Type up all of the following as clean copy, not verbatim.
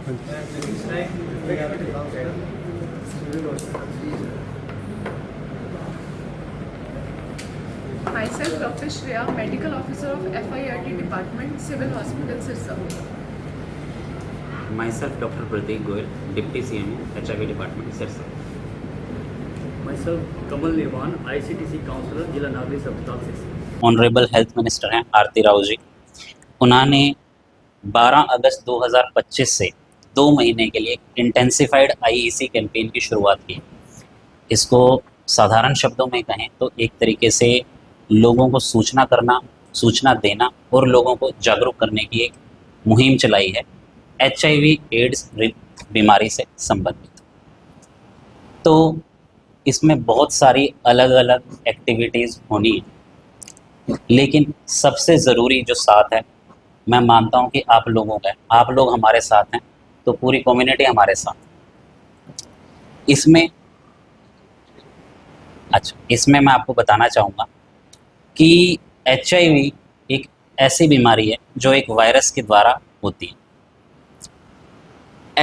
Myself, Dr. Shreya, Medical Officer of FIRT Department, Civil Hospital, Sirsa. Myself, Dr. Prateek Goyal, Deputy CMO, HIV Department, Sirsa. Myself, Kamal Nirvan, ICTC Counselor, जिला नागरिक अस्पताल से। Honourable health minister हैं आरती राव जी। उन्होंने 12 अगस्त 2025 से 2 महीने के लिए इंटेंसिफाइड आईईसी कैंपेन की शुरुआत की। इसको साधारण शब्दों में कहें तो एक तरीके से लोगों को सूचना करना, सूचना देना और लोगों को जागरूक करने की एक मुहिम चलाई है HIV एड्स बीमारी से संबंधित। तो इसमें बहुत सारी अलग अलग एक्टिविटीज़ होनी है, लेकिन सबसे ज़रूरी जो साथ है, मैं मानता हूँ कि आप लोगों का है। आप लोग हमारे साथ हैं तो पूरी कम्युनिटी हमारे साथ। इसमें मैं आपको बताना चाहूँगा कि HIV एक ऐसी बीमारी है जो एक वायरस के द्वारा होती है।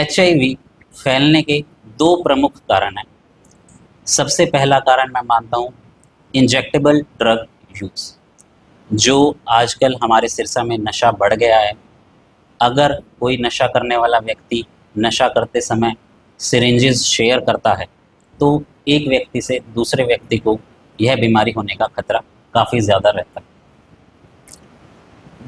HIV फैलने के 2 प्रमुख कारण हैं। सबसे पहला कारण मैं मानता हूँ इंजेक्टेबल ड्रग यूज़, जो आजकल हमारे सिरसा में नशा बढ़ गया है। अगर कोई नशा करने वाला व्यक्ति नशा करते समय सिरिंजेस शेयर करता है तो एक व्यक्ति से दूसरे व्यक्ति को यह बीमारी होने का खतरा काफ़ी ज़्यादा रहता है।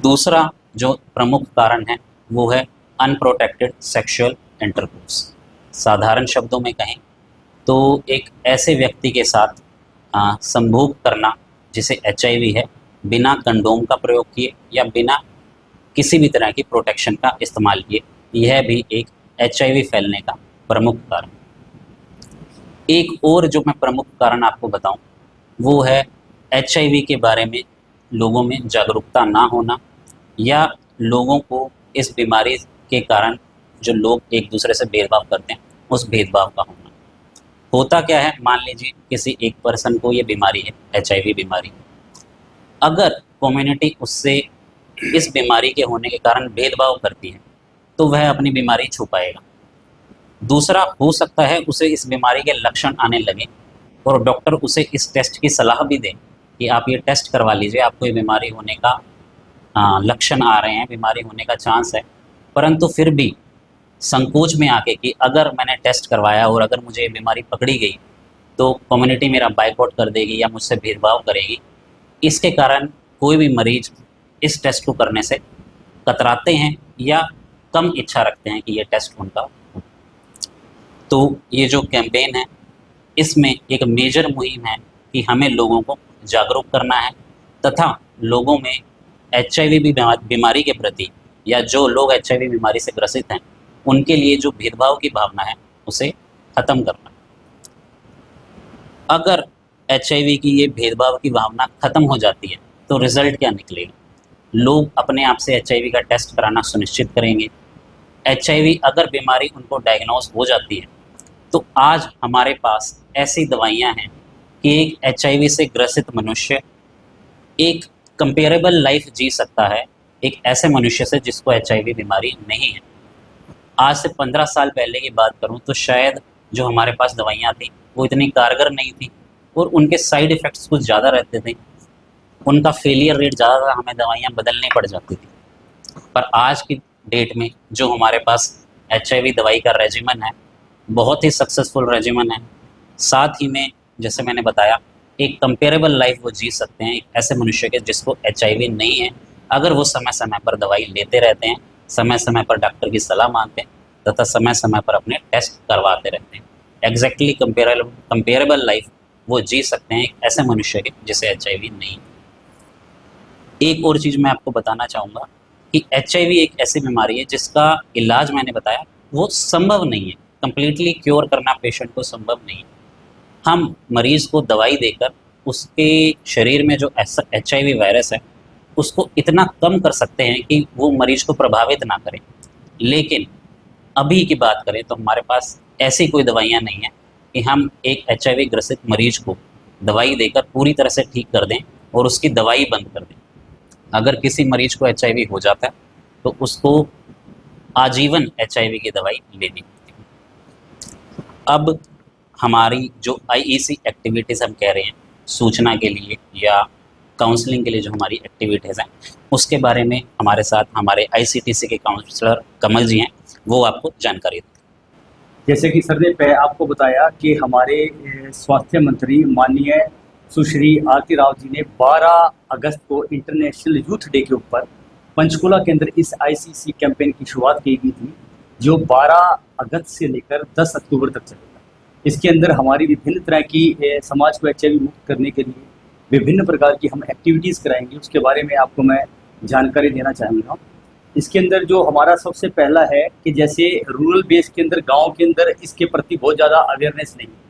दूसरा जो प्रमुख कारण है वो है अनप्रोटेक्टेड सेक्सुअल इंटरकोर्स। साधारण शब्दों में कहें तो एक ऐसे व्यक्ति के साथ संभोग करना जिसे HIV है, बिना कंडोम का प्रयोग किए या बिना किसी भी तरह की प्रोटेक्शन का इस्तेमाल किए, यह भी एक HIV फैलने का प्रमुख कारण। एक और जो मैं प्रमुख कारण आपको बताऊं वो है HIV के बारे में लोगों में जागरूकता ना होना या लोगों को इस बीमारी के कारण जो लोग एक दूसरे से भेदभाव करते हैं उस भेदभाव का होना। होता क्या है, मान लीजिए किसी एक पर्सन को ये बीमारी है, HIV बीमारी, अगर कम्युनिटी उससे इस बीमारी के होने के कारण भेदभाव करती है तो वह अपनी बीमारी छुपाएगा। दूसरा, हो सकता है उसे इस बीमारी के लक्षण आने लगे और डॉक्टर उसे इस टेस्ट की सलाह भी दे कि आप ये टेस्ट करवा लीजिए, आपको ये बीमारी होने का लक्षण आ रहे हैं, बीमारी होने का चांस है, परंतु फिर भी संकोच में आके कि अगर मैंने टेस्ट करवाया और अगर मुझे ये बीमारी पकड़ी गई तो कम्युनिटी मेरा बायकॉट कर देगी या मुझसे भेदभाव करेगी। इसके कारण कोई भी मरीज इस टेस्ट को करने से कतराते हैं या कम इच्छा रखते हैं कि ये टेस्ट उनका हो। तो ये जो कैंपेन है इसमें एक मेजर मुहिम है कि हमें लोगों को जागरूक करना है तथा लोगों में HIV बीमारी के प्रति या जो लोग HIV बीमारी से ग्रसित हैं उनके लिए जो भेदभाव की भावना है उसे ख़त्म करना। अगर HIV की ये भेदभाव की भावना ख़त्म हो जाती है तो रिज़ल्ट क्या निकलेगा? लोग अपने आप से HIV का टेस्ट कराना सुनिश्चित करेंगे। HIV अगर बीमारी उनको डायग्नोज हो जाती है तो आज हमारे पास ऐसी दवाइयाँ हैं कि एक HIV से ग्रसित मनुष्य एक कंपेरेबल लाइफ जी सकता है एक ऐसे मनुष्य से जिसको HIV बीमारी नहीं है। आज से 15 साल पहले की बात करूं तो शायद जो हमारे पास दवाइयाँ थी वो इतनी कारगर नहीं थी और उनके साइड इफ़ेक्ट्स कुछ ज़्यादा रहते थे, उनका फेलियर रेट ज़्यादा था, हमें दवाइयाँ बदलनी पड़ जाती थी। पर आज की डेट में जो हमारे पास HIV दवाई का रेजिमेन है बहुत ही सक्सेसफुल रेजिमेन है। साथ ही में जैसे मैंने बताया एक कंपेरेबल लाइफ वो जी सकते हैं एक ऐसे मनुष्य के जिसको HIV नहीं है, अगर वो समय समय पर दवाई लेते रहते हैं, समय समय पर डॉक्टर की सलाह मानते हैं तथा समय समय पर अपने टेस्ट करवाते रहते हैं। एग्जैक्टली कंपेरेबल लाइफ वो जी सकते हैं एक ऐसे मनुष्य के जिसे HIV नहीं। एक और चीज़ मैं आपको बताना चाहूँगा कि HIV एक ऐसी बीमारी है जिसका इलाज मैंने बताया वो संभव नहीं है, कंप्लीटली क्योर करना पेशेंट को संभव नहीं है। हम मरीज़ को दवाई देकर उसके शरीर में जो HIV वायरस है उसको इतना कम कर सकते हैं कि वो मरीज़ को प्रभावित ना करे। लेकिन अभी की बात करें तो हमारे पास ऐसी कोई दवाइयाँ नहीं हैं कि हम एक HIV ग्रसित मरीज को दवाई देकर पूरी तरह से ठीक कर दें और उसकी दवाई बंद कर दें। अगर किसी मरीज को HIV हो जाता है तो उसको आजीवन HIV की दवाई लेनी होती है। अब हमारी जो IEC एक्टिविटीज़ हम कह रहे हैं सूचना के लिए या काउंसलिंग के लिए, जो हमारी एक्टिविटीज़ हैं उसके बारे में हमारे साथ हमारे ICTC के काउंसलर कमल जी हैं, वो आपको जानकारी देंगे। जैसे कि सर ने आपको बताया कि हमारे स्वास्थ्य मंत्री माननीय सुश्री आरती राव जी ने 12 अगस्त को इंटरनेशनल यूथ डे के ऊपर पंचकुला के अंदर इस ICC कैंपेन की शुरुआत की गई थी, जो 12 अगस्त से लेकर 10 अक्टूबर तक चलेगा। इसके अंदर हमारी विभिन्न तरह की समाज को HIV मुक्त करने के लिए विभिन्न प्रकार की हम एक्टिविटीज़ कराएंगे, उसके बारे में आपको मैं जानकारी देना चाहूँगा। इसके अंदर जो हमारा सबसे पहला है कि जैसे रूरल बेस के अंदर, गांव के अंदर इसके प्रति बहुत ज़्यादा अवेयरनेस नहीं है,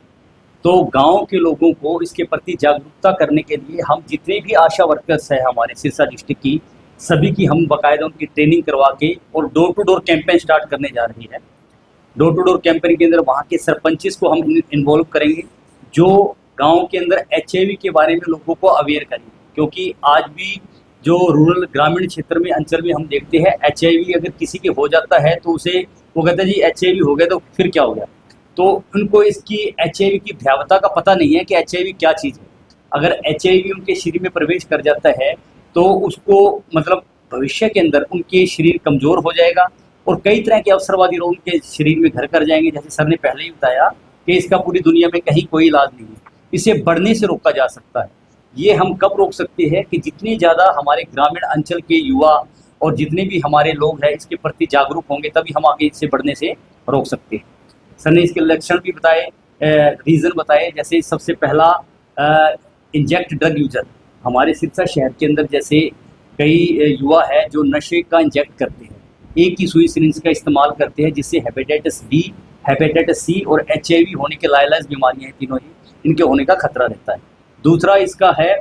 तो गांव के लोगों को इसके प्रति जागरूकता करने के लिए हम जितने भी आशा वर्कर्स हैं हमारे सिरसा डिस्ट्रिक्ट की, सभी की हम बाकायदा उनकी ट्रेनिंग करवा के और door to door campaign start करने जा रही है। डोर टू डोर कैंपेन के अंदर वहाँ के सरपंचेस को हम इन्वॉल्व करेंगे, जो गाँव के अंदर HIV के बारे में लोगों को अवेयर करेंगे, क्योंकि आज भी जो रूरल ग्रामीण क्षेत्र में अंचल में हम देखते हैं HIV अगर किसी के हो जाता है तो उसे वो कहते हैं जी HIV हो गया तो फिर क्या हो गया, तो उनको इसकी HIV की भयावहता का पता नहीं है कि HIV क्या चीज़ है। अगर HIV उनके शरीर में प्रवेश कर जाता है तो उसको मतलब भविष्य के अंदर उनके शरीर कमज़ोर हो जाएगा और कई तरह के अवसरवादी रोग उनके शरीर में घर कर जाएंगे। जैसे सर ने पहले ही बताया कि इसका पूरी दुनिया में कहीं कोई इलाज नहीं है, इसे बढ़ने से रोका जा सकता है। ये हम कब रोक सकते हैं कि जितनी ज़्यादा हमारे ग्रामीण अंचल के युवा और जितने भी हमारे लोग हैं इसके प्रति जागरूक होंगे, तभी हम आगे इससे बढ़ने से रोक सकते हैं। सर ने इसके लक्षण भी बताए, रीज़न बताए। जैसे सबसे पहला इंजेक्ट ड्रग यूजर, हमारे सिरसा शहर के अंदर जैसे कई युवा है जो नशे का इंजेक्ट करते हैं, एक ही सुई सिरिंज का इस्तेमाल करते हैं, जिससे हेपेटाइटिस B, हेपेटाइटिस C और HIV होने के लाइलाज बीमारियाँ हैं, तीनों ही इनके होने का खतरा रहता है। दूसरा इसका है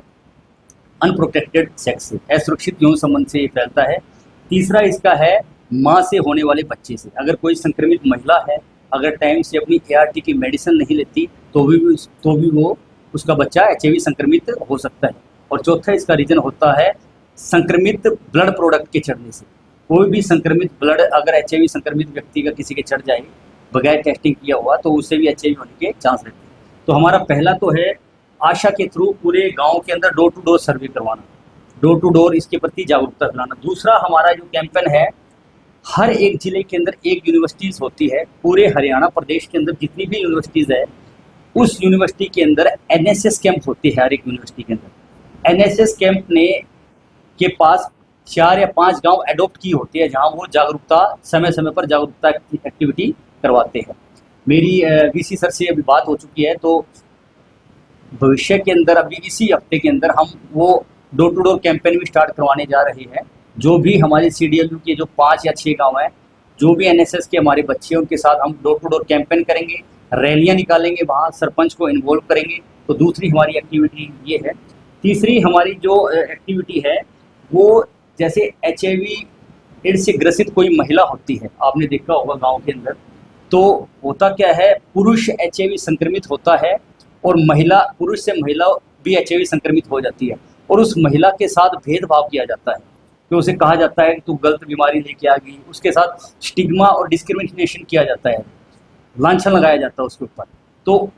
अनप्रोटेक्टेड सेक्स से, असुरक्षित यौन संबंध से ये फैलता है। तीसरा इसका है माँ से होने वाले बच्चे से, अगर कोई संक्रमित महिला है अगर टाइम से अपनी ART की मेडिसिन नहीं लेती तो भी वो उसका बच्चा HIV संक्रमित हो सकता है। और चौथा इसका रीजन होता है संक्रमित ब्लड प्रोडक्ट के चढ़ने से। कोई भी संक्रमित ब्लड अगर HIV संक्रमित व्यक्ति का किसी के चढ़ जाए बगैर टेस्टिंग किया हुआ तो उससे भी HIV होने के चांस रहते हैं। तो हमारा पहला तो है आशा के थ्रू पूरे गांव के अंदर डोर टू डोर सर्वे करवाना, डोर टू डोर इसके प्रति जागरूकता फैलाना। दूसरा हमारा जो कैंपेन है, हर एक ज़िले के अंदर एक यूनिवर्सिटीज़ होती है, पूरे हरियाणा प्रदेश के अंदर जितनी भी यूनिवर्सिटीज़ है उस यूनिवर्सिटी के अंदर NSS कैंप होती है। हर एक यूनिवर्सिटी के अंदर NSS कैंप के पास 4 या 5 गांव एडॉप्ट की होती है, जहां वो जागरूकता समय समय पर जागरूकता एक्टिविटी करवाते हैं। मेरी VC सर से अभी बात हो चुकी है, तो भविष्य के अंदर अभी इसी हफ्ते के अंदर हम वो डोर टू डोर कैंपेन भी स्टार्ट करवाने जा रहे हैं। जो भी हमारे CDLU के जो 5 या 6 गांव हैं, जो भी NSS के हमारे बच्चे हैं, उनके साथ हम डोर टू डोर कैंपेन करेंगे, रैलियां निकालेंगे, वहाँ सरपंच को इन्वॉल्व करेंगे। तो दूसरी हमारी एक्टिविटी ये है। तीसरी हमारी जो एक्टिविटी है वो जैसे HIV एड्स से ग्रसित कोई महिला होती है, आपने देखा होगा गाँव के अंदर, तो होता क्या है, पुरुष HIV संक्रमित होता है और पुरुष से महिला भी HIV संक्रमित हो जाती है और उस महिला के साथ भेदभाव किया जाता है, तो उसे कहा जाता है कि तू गलत बीमारी लेके आ गई, उसके साथ स्टिग्मा और डिस्क्रिमिनेशन किया जाता है, लांछन लगाया जाता है उसके ऊपर। तो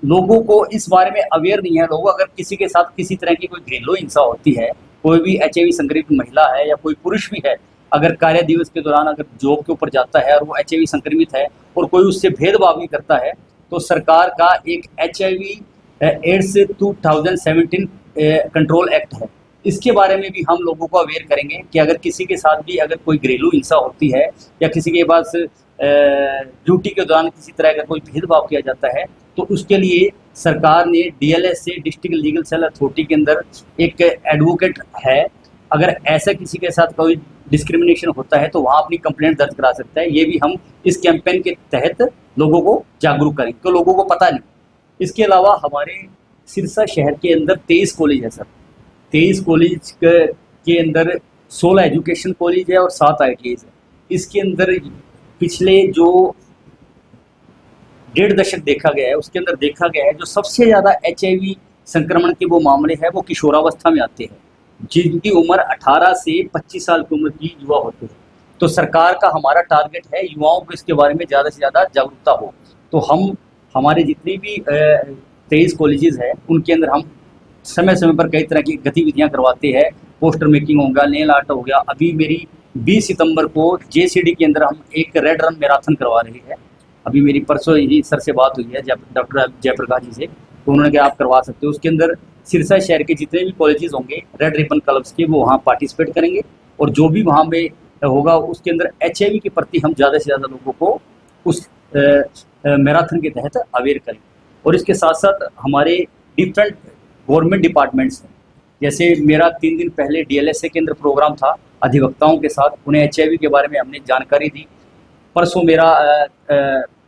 लोगों को इस बारे में अवेयर नहीं है। लोग अगर किसी के साथ किसी तरह की कोई घरेलू हिंसा होती है, कोई भी HIV संक्रमित महिला है या कोई पुरुष भी है, अगर कार्य दिवस के दौरान अगर जॉब के ऊपर जाता है और वो HIV संक्रमित है और कोई उससे भेदभाव नहीं करता है, तो सरकार का एक HIV एड्स 2017 कंट्रोल एक्ट है, इसके बारे में भी हम लोगों को अवेयर करेंगे कि अगर किसी के साथ भी अगर कोई घरेलू हिंसा होती है या किसी के पास ड्यूटी के दौरान किसी तरह का कोई भेदभाव किया जाता है, तो उसके लिए सरकार ने DLS से, डिस्ट्रिक्ट लीगल सेल अथॉरिटी के अंदर एक एडवोकेट है, अगर ऐसा किसी के साथ कोई डिस्क्रिमिनेशन होता है तो वहाँ अपनी कंप्लेंट दर्ज करा सकता है। ये भी हम इस कैंपेन के तहत लोगों को जागरूक करेंगे, तो लोगों को पता नहीं। इसके अलावा हमारे सिरसा शहर के अंदर 23 कॉलेज है सर। 23 कॉलेज के अंदर 16 एजुकेशन कॉलेज है और 7 ITIs है। इसके अंदर पिछले जो 1.5 दशक देखा गया है, उसके अंदर देखा गया है जो सबसे ज़्यादा HIV संक्रमण के वो मामले हैं वो किशोरावस्था में आते हैं, जिनकी उम्र 18 से 25 साल की उम्र की युवा होते हैं। तो सरकार का हमारा टारगेट है युवाओं को इसके बारे में ज़्यादा से ज़्यादा जागरूकता हो। तो हम हमारे जितनी भी 23 कॉलेजेस हैं उनके अंदर हम समय समय पर कई तरह की गतिविधियां करवाते हैं। पोस्टर मेकिंग हो गया, नेल आर्ट हो गया। अभी मेरी 20 सितंबर को जेसीडी के अंदर हम एक रेड रन मैराथन करवा रहे हैं। अभी मेरी परसों ही सर से बात हुई है डॉक्टर जयप्रकाश जी से, तो उन्होंने कहा आप करवा सकते हो। उसके अंदर सिरसा शहर के जितने भी कॉलेजेस होंगे रेड रिबन क्लब्स के, वो वहाँ पार्टिसिपेट करेंगे और जो भी वहाँ में होगा उसके अंदर एचआईवी के प्रति हम ज़्यादा से ज़्यादा लोगों को उस मैराथन के तहत अवेयर करेंगे। और इसके साथ साथ हमारे डिफरेंट गवर्नमेंट डिपार्टमेंट्स हैं, जैसे मेरा 3 दिन पहले डीएलएसए के अंदर प्रोग्राम था अधिवक्ताओं के साथ, उन्हें एचआईवी के बारे में हमने जानकारी दी। परसों मेरा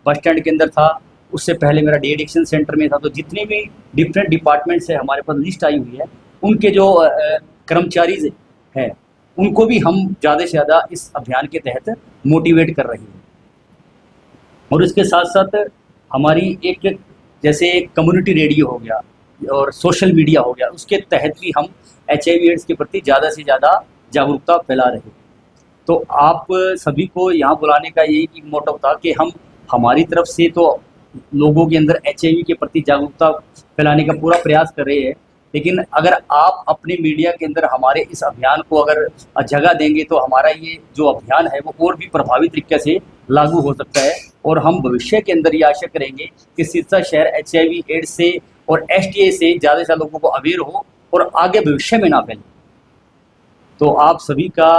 बस स्टैंड के अंदर था, उससे पहले मेरा डी एडिक्शन सेंटर में था। तो जितने भी डिफरेंट डिपार्टमेंट्स है हमारे पास लिस्ट आई हुई है, उनके जो कर्मचारी हैं उनको भी हम ज़्यादा से ज़्यादा इस अभियान के तहत मोटिवेट कर रहे हैं। और इसके साथ साथ हमारी एक जैसे कम्युनिटी रेडियो हो गया और सोशल मीडिया हो गया, उसके तहत भी हम एचआईवी एड्स के प्रति ज़्यादा से ज़्यादा जागरूकता फैला रहे हैं। तो आप सभी को यहाँ बुलाने का यही मोटिव था कि हम हमारी तरफ से तो लोगों के अंदर एचआईवी के प्रति जागरूकता फैलाने का पूरा प्रयास कर रहे हैं, लेकिन अगर आप अपने मीडिया के अंदर हमारे इस अभियान को अगर जगह देंगे तो हमारा ये जो अभियान है वो और भी प्रभावी तरीके से लागू हो सकता है। और हम भविष्य के अंदर ये आशा करेंगे कि सिरसा शहर एचआईवी एड्स से और एसटीए से ज़्यादा से ज़्यादा लोगों को अवेयर हो और आगे भविष्य में ना फैले। तो आप सभी का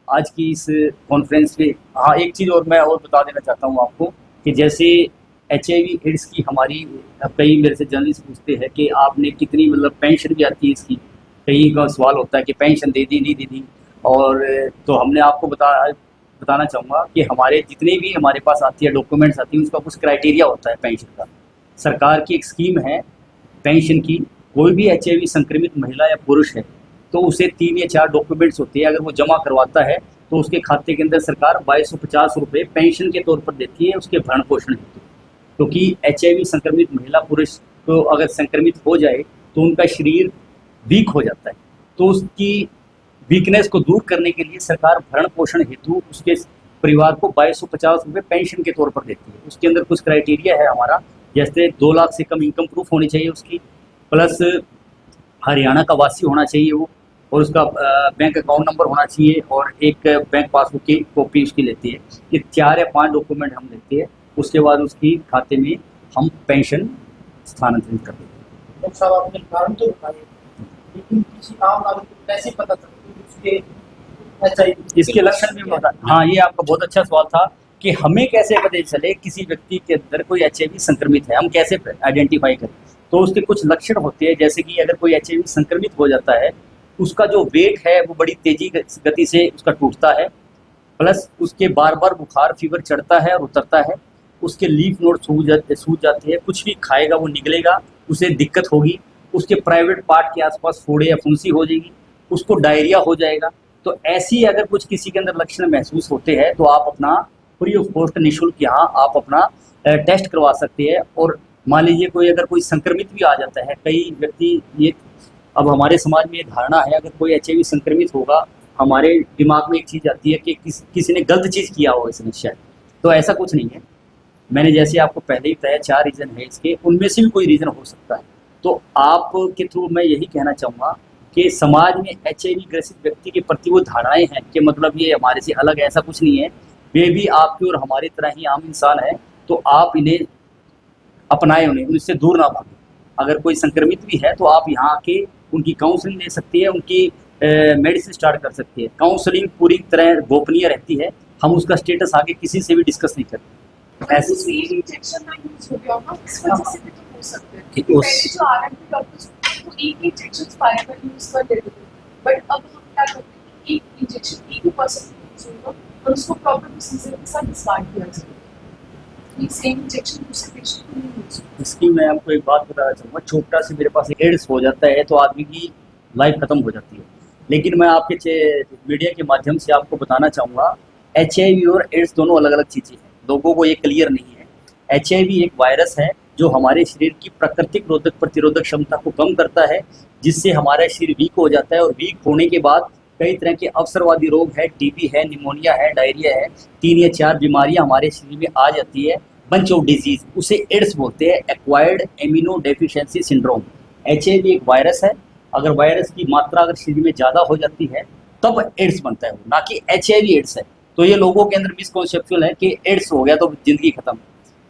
आज की इस कॉन्फ्रेंस पे, हाँ एक चीज़ और मैं और बता देना चाहता हूँ आपको कि जैसे एचआईवी एड्स की हमारी कई मेरे से जर्नलिस्ट पूछते हैं कि आपने कितनी मतलब पेंशन भी आती है इसकी, कई का सवाल होता है कि पेंशन दे दी नहीं दे दी। और तो हमने आपको बताना चाहूँगा कि हमारे जितने भी हमारे पास आती है डॉक्यूमेंट्स आती है उसका कुछ क्राइटेरिया होता है पेंशन का। सरकार की एक स्कीम है पेंशन की, कोई भी एचआईवी संक्रमित महिला या पुरुष है तो उसे 3 या 4 डॉक्यूमेंट्स होते हैं, अगर वो जमा करवाता है तो उसके खाते के अंदर सरकार 2250 रुपये पेंशन के तौर पर देती है उसके भरण पोषण हेतु। क्योंकि एचआईवी संक्रमित महिला पुरुष को अगर संक्रमित हो जाए तो उनका शरीर वीक हो जाता है, तो उसकी वीकनेस को दूर करने के लिए सरकार भरण पोषण हेतु उसके परिवार को 2250 रुपये पेंशन के तौर पर देती है। उसके अंदर कुछ क्राइटेरिया है हमारा, जैसे 2 लाख से कम इनकम प्रूफ होनी चाहिए उसकी, प्लस हरियाणा का वासी होना चाहिए वो, और उसका बैंक अकाउंट नंबर होना चाहिए और एक बैंक पासबुक की कॉपी उसकी लेती है। ये 4 या 5 डॉक्यूमेंट हम लेते हैं, उसके बाद उसकी खाते में हम पेंशन स्थानांतरित कर देते हैं। डॉक्टर साहब आपने कारण तो बताया, लेकिन किसी आम नागरिक को कैसे पता चलता है उसके एचआईवी इसके लक्षण भी बता। हाँ, ये आपका बहुत अच्छा सवाल था कि हमें कैसे पता चले किसी व्यक्ति के अंदर कोई एचआईवी संक्रमित है, हम कैसे आइडेंटिफाई करें। तो उसके कुछ लक्षण होते हैं, जैसे कि अगर कोई एचआईवी संक्रमित हो जाता है उसका जो वेट है वो बड़ी तेजी गति से उसका टूटता है, प्लस उसके बार बार बुखार फीवर चढ़ता है और उतरता है, उसके लीफ नोड सूज जाते हैं, कुछ भी खाएगा वो निगलेगा, उसे दिक्कत होगी, उसके प्राइवेट पार्ट के आसपास फोड़े या फुंसी हो जाएगी, उसको डायरिया हो जाएगा। तो ऐसी अगर कुछ किसी के अंदर लक्षण महसूस होते हैं तो आप अपना फ्री ऑफ कॉस्ट निःशुल्क यहाँ आप अपना टेस्ट करवा सकते हैं। और मान लीजिए कोई अगर संक्रमित भी आ जाता है, कई व्यक्ति ये अब हमारे समाज में ये धारणा है अगर कोई एचआईवी संक्रमित होगा, हमारे दिमाग में एक चीज़ आती है कि किसी ने गलत चीज़ किया हो इसने शायद, तो ऐसा कुछ नहीं है। मैंने जैसे आपको पहले ही बताया 4 रीज़न है इसके, उनमें से भी कोई रीज़न हो सकता है। तो आपके थ्रू मैं यही कहना चाहूँगा कि समाज में एचआईवी ग्रसित व्यक्ति के प्रति वो धारणाएं हैं कि मतलब ये हमारे से अलग है, ऐसा कुछ नहीं है, वे भी आपकी और हमारी तरह ही आम इंसान है। तो आप इन्हें अपनाएं, उन्हें उनसे दूर ना भागें। अगर कोई संक्रमित भी है तो आप यहाँ आके उनकी काउंसलिंग ले सकती है, उनकी मेडिसिन स्टार्ट कर सकती है। काउंसलिंग पूरी तरह गोपनीय रहती है, हम उसका स्टेटस आगे किसी से भी डिस्कस नहीं करते। ऐसे सेम इंजेक्शन ना यूज हो गया होगा, इस वजह से भी तो हो सकता है कि कि उस- पहले जो आरएमपी डॉक्टर्स तो एक इंजेक्शन बार बार यूज कर लेते थे, बट अब हम क्या करते हैं कि एक इंजेक्शन एक पर्सन यूज होगा और उसको प्रॉपर प्रोसीजर के साथ डिस्कार्ड किया जाएगा। एक सेम इंजेक्शन दूसरे पेशेंट को नहीं यूज होगा। इसकी मैं आपको एक बात बताना चाहूँगा, छोटा से मेरे पास एड्स हो जाता है तो आदमी की लाइफ खत्म हो जाती है। लेकिन मैं आपके मीडिया के माध्यम से आपको बताना चाहूँगा एचआईवी और एड्स दोनों अलग अलग चीज़ें हैं, लोगों को ये क्लियर नहीं है। एचआईवी एक वायरस है जो हमारे शरीर की प्राकृतिक रोधक प्रतिरोधक क्षमता को कम करता है, जिससे हमारा शरीर वीक हो जाता है और वीक होने के बाद कई तरह के अवसरवादी रोग है, टीबी है, निमोनिया है, डायरिया है, 3 या 4 बीमारियां हमारे शरीर में आ जाती है, बंच ऑफ डिजीज, उसे एड्स बोलते हैं, acquired amino deficiency syndrome. HIV एक वायरस है, अगर वायरस की मात्रा अगर शरीर में ज़्यादा हो जाती है तब एड्स बनता है, ना कि एचआईवी एड्स है। तो ये लोगों के अंदर मिसकॉन्सेप्चुअल है कि एड्स हो गया तो जिंदगी खत्म।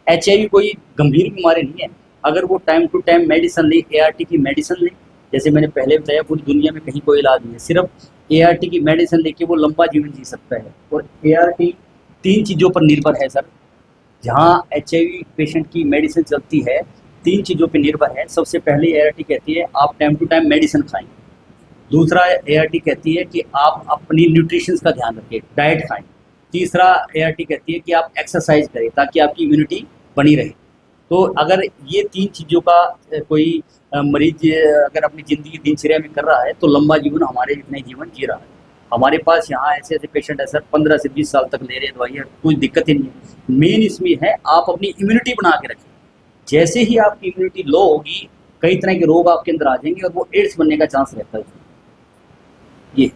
एचआईवी कोई गंभीर बीमारी नहीं है, अगर वो टाइम टू टाइम मेडिसिन ले, एआरटी की मेडिसिन ले, जैसे मैंने पहले बताया पूरी दुनिया में कहीं कोई इलाज नहीं है, सिर्फ एआरटी की मेडिसिन लेके वो लंबा जीवन जी सकता है। और एआरटी 3 चीज़ों पर निर्भर है सर, जहाँ एचआईवी पेशेंट की मेडिसिन चलती है 3 चीज़ों पर निर्भर है। सबसे पहले एआरटी कहती है आप टाइम टू टाइम मेडिसिन खाएं। दूसरा एआरटी कहती है कि आप अपनी न्यूट्रिशन का ध्यान रखें, डाइट खाएं। तीसरा एआरटी कहती है कि आप एक्सरसाइज करें ताकि आपकी इम्यूनिटी बनी रहे। तो अगर ये 3 चीज़ों का कोई मरीज अगर अपनी ज़िंदगी दिनचर्या में कर रहा है तो लंबा जीवन हमारे जितना ही जीवन जी रहा है। हमारे पास यहाँ ऐसे ऐसे पेशेंट है सर 15 से 20 साल तक ले रहे हैं दवाइयाँ, कोई दिक्कत ही नहीं है। मेन इसमें है आप अपनी इम्यूनिटी बना के रखें। जैसे ही आपकी इम्यूनिटी लो होगी कई तरह के रोग आपके अंदर आ जाएंगे और वो एड्स बनने का चांस रहता है। ये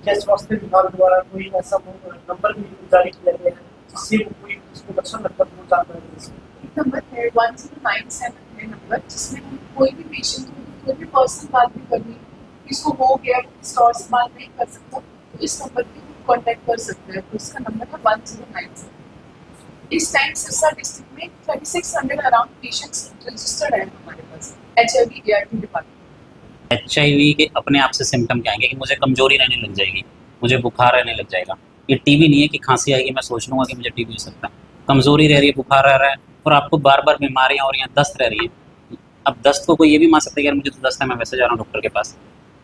क्या स्वास्थ्य विभाग द्वारा कोई ऐसा नंबर भी जारी किया गया है जिससे कोई उसको लक्षण लगता है वो जानता है? एक नंबर है 1097 है नंबर, जिसमें हम कोई भी पेशेंट को कोई भी पर्सनल बात भी करनी, किसको हो गया किसी और से बात नहीं कर सकता तो इस नंबर पे कांटेक्ट कर सकते हैं। तो इसका नंबर है 1097। इस टाइम सिरसा डिस्ट्रिक्ट में 3600 अराउंड पेशेंट्स रजिस्टर्ड है हमारे पास एचआईवी एआरटी डिपार्टमेंट। एचआईवी के अपने आप से सिम्टम क्या आएंगे कि मुझे कमजोरी रहने लग जाएगी, मुझे बुखार रहने लग जाएगा। ये टीबी नहीं है कि खांसी आएगी मैं सोच लूँगा कि मुझे टीबी हो सकता है। कमजोरी रह रही है, बुखार रह रहा है और आपको बार बार बीमारियाँ और यहाँ दस्त रह रही है। अब दस्त को कोई ये भी मान सकता है कि यार मुझे तो दस्त है, मैं वैसे जा रहा हूँ डॉक्टर के पास,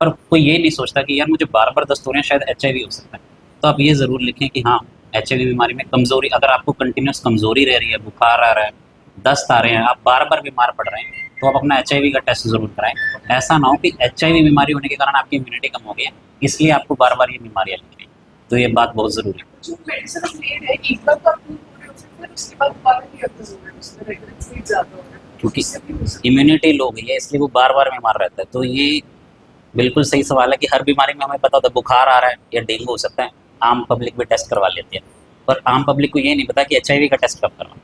पर कोई ये नहीं सोचता कि यार मुझे बार बार दस्त हो रहे हैं, शायद एचआईवी हो सकता है। तो आप ये ज़रूर लिखें कि हाँ एचआईवी बीमारी में कमजोरी, अगर आपको कंटिन्यूस कमजोरी रह रही है, बुखार आ रहा है, दस्त आ रहे हैं, आप बार बार बीमार पड़ रहे हैं, तो आप अपना एचआईवी का टेस्ट जरूर कराएं। ऐसा ना हो कि एचआईवी बीमारी होने के कारण आपकी इम्यूनिटी कम हो गई है इसलिए आपको बार बार ये बीमारियाँ लग रही हैं। तो ये बात बहुत ज़रूरी है। जो मेडिसिन हम ले रहे हैं एक बार तो आप पूरे हो सकते हैं, उसके बाद दोबारा नहीं होता है, उसमें रेगुलेटरी ज़्यादा हो रहा है क्योंकि उससे भी हो सकता है। इम्यूनिटी लो गई है इसलिए वो बार बार बीमार रहता है। तो ये बिल्कुल सही सवाल है कि हर बीमारी में हमें पता होता है बुखार आ रहा है या डेंगू हो सकता है, आम पब्लिक भी टेस्ट करवा लेती है, पर आम पब्लिक को ये नहीं पता कि एचआईवी का टेस्ट कब करना।